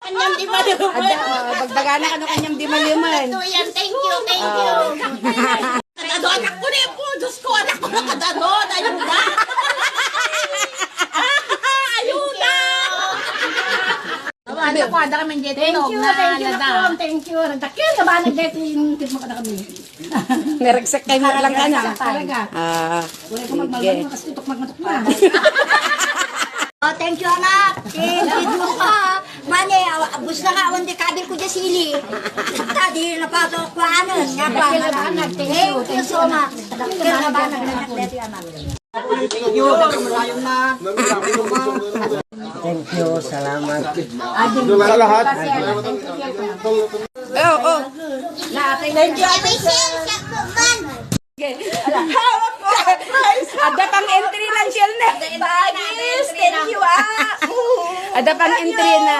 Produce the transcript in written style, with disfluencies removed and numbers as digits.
kanyang di maluman. Bagdagan na kanyang di maluman. Ito yan, thank you, thank you. Ano, anak ko na po, Diyos ko, anak ko na kadanon, ayuda. Ayuda. Ano ko, ada kami dito. Thank you na po. Thank you. Nagtakil ka ba? Nag-dito yung mo ka na kami. Naragsak kayo mo lang ka na. Talaga. Wala ko magmalman mo kasi tutok magmatok na. Oh, thank you anak. Thank you ka. Mane, abus na nga awan di kabil ko dyan sili. Tadi na pa ito kuanan. Thank you so much. Kaya na ba nagnanak dito anak. Thank you, salamat. Sa lahat. Oo. Thank you, Ate Sel. Ada pang entry ng shell na. Bagis, thank you, ah. Ada pang entry na.